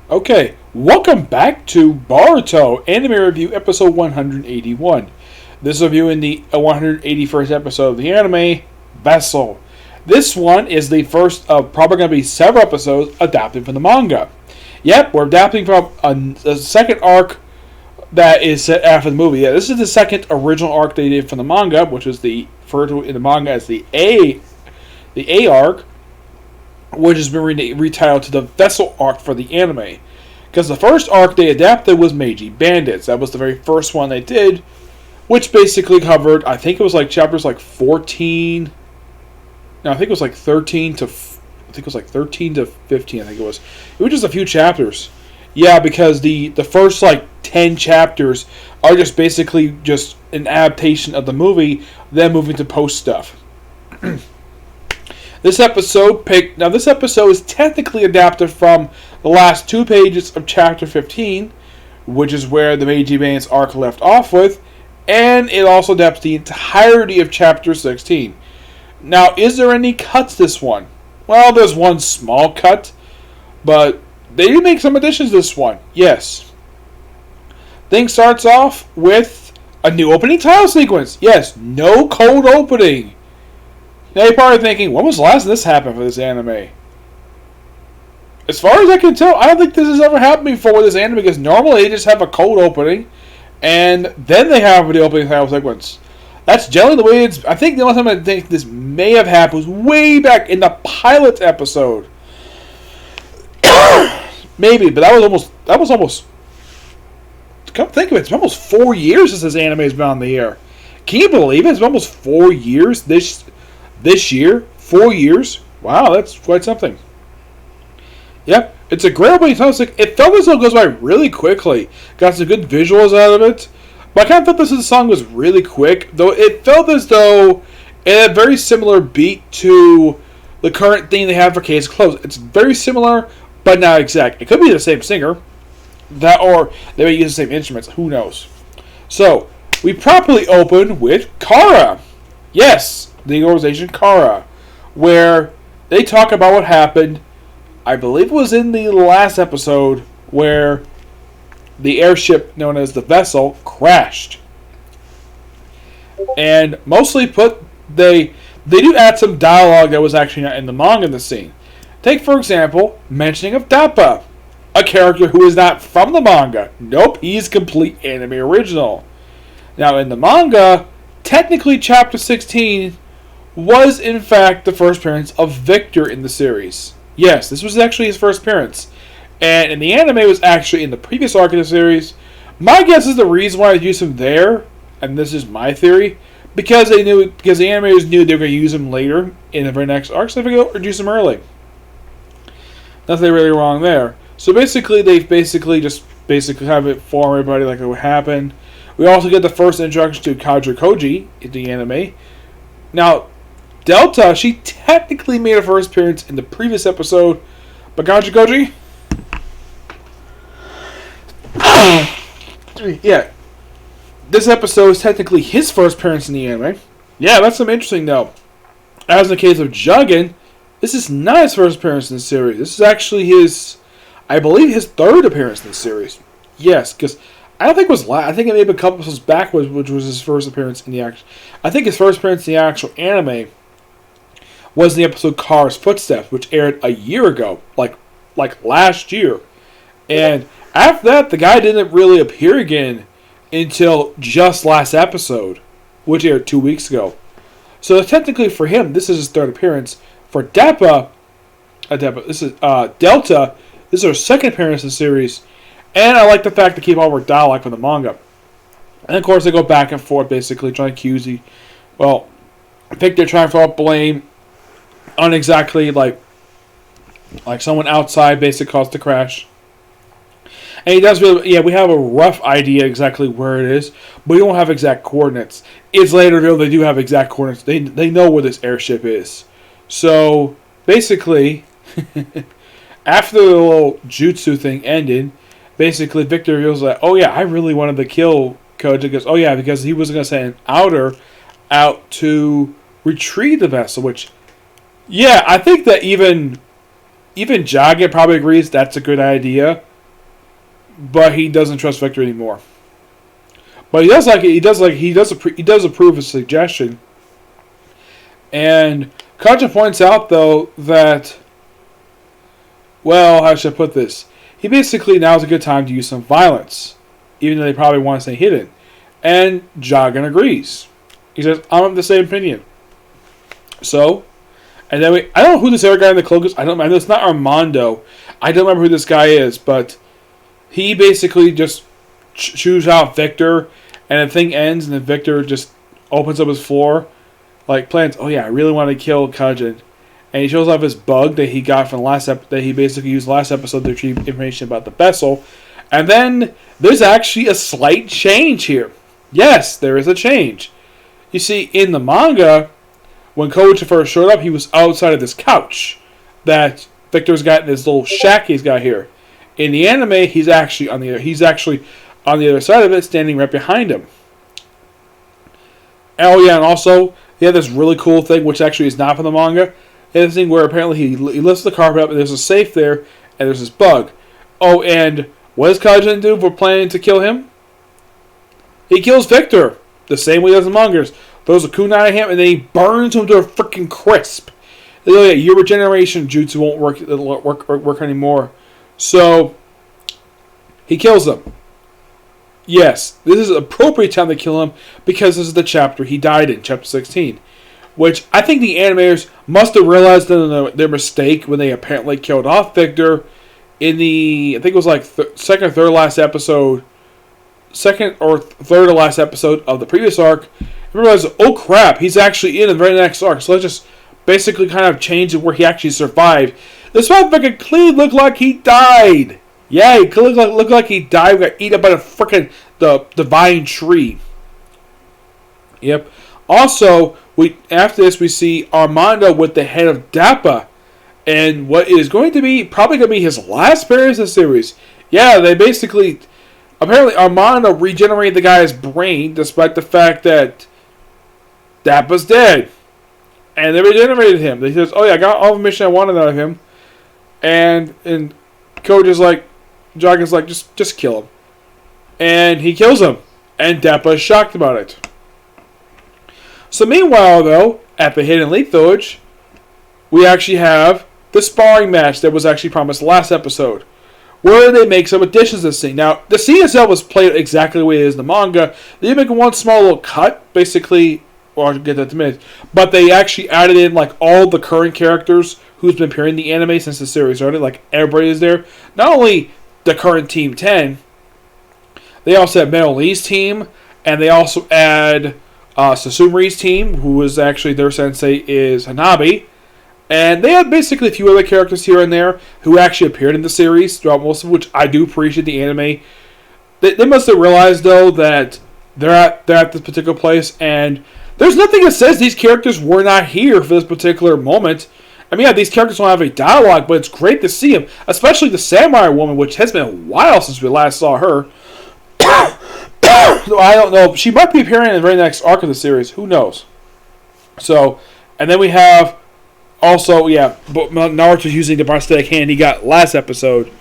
Okay, welcome back to Boruto Anime Review Episode 181. This is reviewing the 181st episode of the anime, Vessel. This one is the first of probably going to be several episodes adapted from the manga. Yep, we're adapting from a second arc that is set after the movie. Yeah, this is the second original arc they did from the manga, which is referred to in the manga as the A arc, which has been retitled to the Vessel arc for the anime. Because the first arc they adapted was Meiji Bandits. That was the very first one they did, which basically covered, I think it was like chapters like 14. No, I think it was like 13 to 15. I think it was. It was just a few chapters. Yeah, because the first like 10 chapters are just basically just an adaptation of the movie, then moving to post stuff. This episode is technically adapted from the last 2 pages of chapter 15, which is where the Meiji Bandits arc left off with, and it also adapts the entirety of chapter 16. Now, is there any cuts this one? Well, there's one small cut, but they do make some additions this one. Yes. Thing starts off with a new opening title sequence. Yes, no cold opening. Now you're probably thinking, when was the last time this happened for this anime? As far as I can tell, I don't think this has ever happened before with this anime, because normally they just have a cold opening, and then they have the opening title sequence. That's generally the way it's... I think the only time I think this may have happened was way back in the pilot episode. Maybe, but that was almost... Come think of it, it's almost 4 years since this anime has been on the air. Can you believe it? It's almost 4 years this year. 4 years. Wow, that's quite something. Yep, it's a great opening title sequence. It felt as though it goes by really quickly. Got some good visuals out of it. But I kind of thought this song was really quick, though it felt as though it had a very similar beat to the current theme they have for Case Closed. It's very similar, but not exact. It could be the same singer, or they may use the same instruments. Who knows? So, we properly open with Kara. Yes, the organization Kara, where they talk about what happened. I believe it was in the last episode where the airship known as the Vessel crashed. And mostly they do add some dialogue that was actually not in the manga in the scene. Take, for example, mentioning of Dappa, a character who is not from the manga. Nope, he's complete anime original. Now, in the manga, technically chapter 16 was in fact the first appearance of Victor in the series. Yes, this was actually his first appearance. And in the anime, it was actually in the previous arc of the series. My guess is the reason why they used him there, and this is my theory, because the animators knew they were going to use him later in the very next arc, so they figured introduce him early. Nothing really wrong there. So basically, they just have it for everybody like what happened. We also get the first introduction to Kadra Koji in the anime. Now, Delta, she technically made her first appearance in the previous episode, but Kadra Koji... yeah, this episode is technically his first appearance in the anime. Yeah, that's something interesting though. As in the case of Juggin, this is not his first appearance in the series. This is actually I believe his third appearance in the series. Yes, because I don't think it was I think it may have a couple episodes back, which was his first appearance in the actual. I think his first appearance in the actual anime was in the episode Kara's Footsteps, which aired a year ago, like last year, and after that, the guy didn't really appear again until just last episode, which aired 2 weeks ago. So technically for him, this is his third appearance. For Delta, this is her second appearance in the series, and I like the fact they keep all her dialogue from the manga. And of course, they go back and forth, basically trying to accuse I think they're trying to throw blame on exactly like someone outside basically caused the crash. And he does really, we have a rough idea exactly where it is, but we don't have exact coordinates. It's later revealed they do have exact coordinates. They know where this airship is. So, basically, after the little jutsu thing ended, basically Victor reveals that, oh yeah, I really wanted to kill Koji. He goes, oh yeah, because he was going to send an outer out to retrieve the vessel, which, yeah, I think that even Jagged probably agrees that's a good idea. but he doesn't trust Victor anymore. But he does approve his suggestion. And Kaja points out though that, well, how should I put this? He basically now's a good time to use some violence, even though they probably want to stay hidden. And Jagan agrees. He says, "I'm of the same opinion." So, and then I don't know who this other guy in the cloak is. I know it's not Armando. I don't remember who this guy is, but he basically just chews out Victor, and the thing ends, and then Victor just opens up his floor, like plans. Oh yeah, I really want to kill Kajin, and he shows off his bug that he got from that he basically used last episode to retrieve information about the vessel, and then there's actually a slight change here. Yes, there is a change. You see, in the manga, when Koji first showed up, he was outside of this couch that Victor's got in this little shack he's got here. In the anime, he's actually on the other side of it, standing right behind him. Oh yeah, and also he had this really cool thing, which actually is not from the manga. It's a thing where apparently he lifts the carpet up, and there's a safe there, and there's this bug. Oh, and what does Kajin do for planning to kill him? He kills Victor the same way as the manga. Throws a kunai at him, and then he burns him to a freaking crisp. Oh yeah, your regeneration jutsu won't work anymore. So he kills him. Yes, this is an appropriate time to kill him because this is the chapter he died in, chapter 16. Which I think the animators must have realized their mistake when they apparently killed off Victor in the, I think it was like second or third to last episode of the previous arc. I realized, oh crap, he's actually in the very next arc. So let's just basically kind of change it where he actually survived. This motherfucker clearly looked like he died. Yeah, he clearly looked like he died. We got eaten up by the freaking the divine tree. Yep. Also, after this we see Armando with the head of Dappa, and what is probably going to be his last appearance in the series. Yeah, they basically, apparently Armando regenerated the guy's brain despite the fact that Dappa's dead. And they regenerated him. They says, oh yeah, I got all the mission I wanted out of him. And Koji's like, Jagan's like, just kill him. And he kills him. And Dappa is shocked about it. So meanwhile, though, at the Hidden Leaf Village, we actually have the sparring match that was actually promised last episode, where they make some additions to the scene. Now, the scene itself was played exactly the way it is in the manga. They make one small little cut, basically, well, I'll get that in a minute, but they actually added in like all the current characters who's been appearing in the anime since the series started. Like, everybody is there. Not only the current Team 10, they also have Metal Lee's team, and they also add Sasumari's team, who is actually their sensei is Hanabi. And they have basically a few other characters here and there who actually appeared in the series throughout most of which I do appreciate the anime. They must have realized, though, that they're at this particular place, and there's nothing that says these characters were not here for this particular moment. I mean, yeah, these characters don't have a dialogue, but it's great to see them, especially the samurai woman, which has been a while since we last saw her. I don't know. She might be appearing in the very next arc of the series. Who knows? So, and then we have also, yeah, Naruto's using the prosthetic hand he got last episode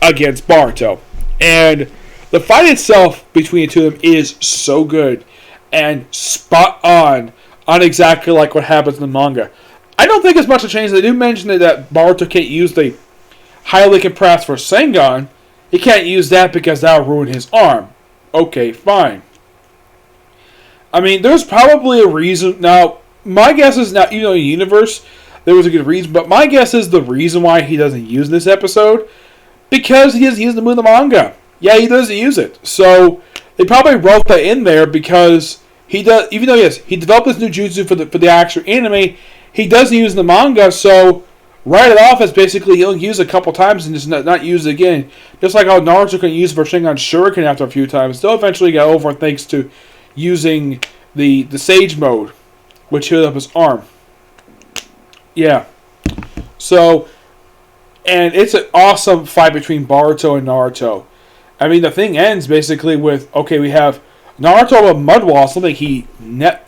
against Boruto. And the fight itself between the two of them is so good and spot on exactly like what happens in the manga. I don't think it's much a change. They do mention that Boruto can't use the highly compressed for Sengon. He can't use that because that will ruin his arm. Okay, fine. I mean, there's probably a reason. Now, my guess is not, in the universe, there was a good reason, but my guess is the reason why he doesn't use this episode, because he doesn't use the move in the manga. Yeah, he doesn't use it. So, they probably wrote that in there because he does, even though, yes, he developed this new jutsu for the actual anime, he doesn't use the manga, so write it off as basically he'll use it a couple times and just not use it again. Just like how Naruto can use Sharingan Shuriken after a few times. They'll eventually get over thanks to using the Sage mode, which healed up his arm. Yeah. So, and it's an awesome fight between Boruto and Naruto. I mean, the thing ends basically with, okay, we have Naruto with Mud Wall, something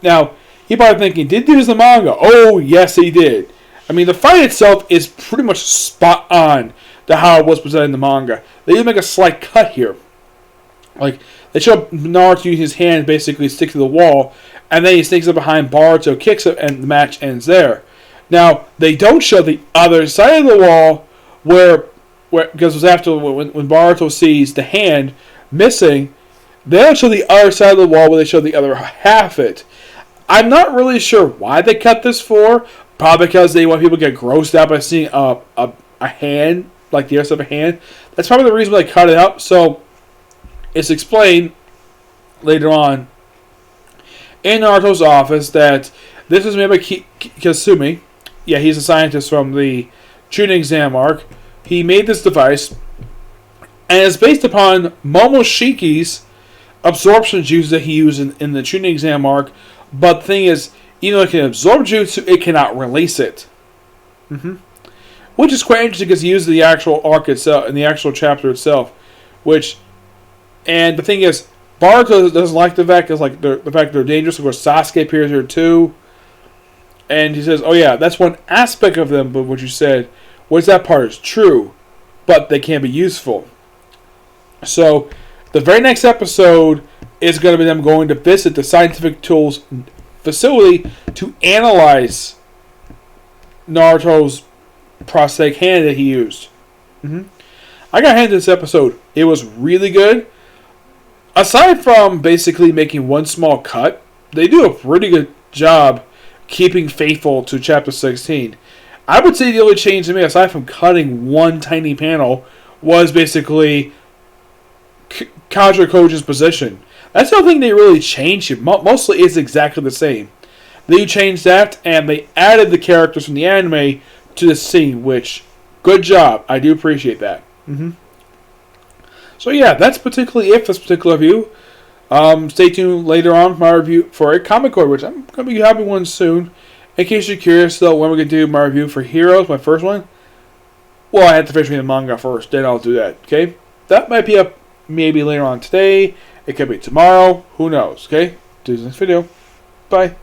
now, he probably thinking, did he use the manga? Oh, yes, he did. I mean, the fight itself is pretty much spot on to how it was presented in the manga. They did make a slight cut here. Like, they show Naruto using his hand basically stick to the wall, and then he sneaks up behind Boruto, kicks it, and the match ends there. Now, they don't show the other side of the wall where because it was after when Boruto sees the hand missing, they don't show the other side of the wall where they show the other half of it. I'm not really sure why they cut this for. Probably because they want people to get grossed out by seeing a hand, like the other side of a hand. That's probably the reason why they cut it out. So, it's explained later on in Naruto's office that this was made by Kasumi. Yeah, he's a scientist from the Chunin exam arc. He made this device, and it's based upon Momoshiki's absorption jutsu that he used in the Chunin exam arc. But the thing is, even though it can absorb jutsu, it cannot release it. Which is quite interesting because he used the actual arc itself, in the actual chapter itself. And the thing is, Boruto doesn't like the fact, the fact they're dangerous. Of course, Sasuke appears here too. And he says, oh yeah, that's one aspect of them, but what you said, was that part is true, but they can be useful. So, the very next episode is going to be them going to visit the Scientific Tools facility to analyze Naruto's prosthetic hand that he used. I got handed this episode. It was really good. Aside from basically making one small cut, they do a pretty good job keeping faithful to Chapter 16. I would say the only change to me, aside from cutting one tiny panel, was basically Kaja Koja's position. That's the only thing they really changed. Mostly it's exactly the same. They changed that, and they added the characters from the anime to the scene, which, good job. I do appreciate that. So yeah, that's particularly it for this particular review. Stay tuned later on for my review for a comic book, which I'm going to be having one soon. In case you're curious, though, when we're going to do my review for Heroes, my first one, well, I have to finish reading the manga first, then I'll do that, okay? That might be up maybe later on today. It could be tomorrow. Who knows, okay? Do the next video. Bye.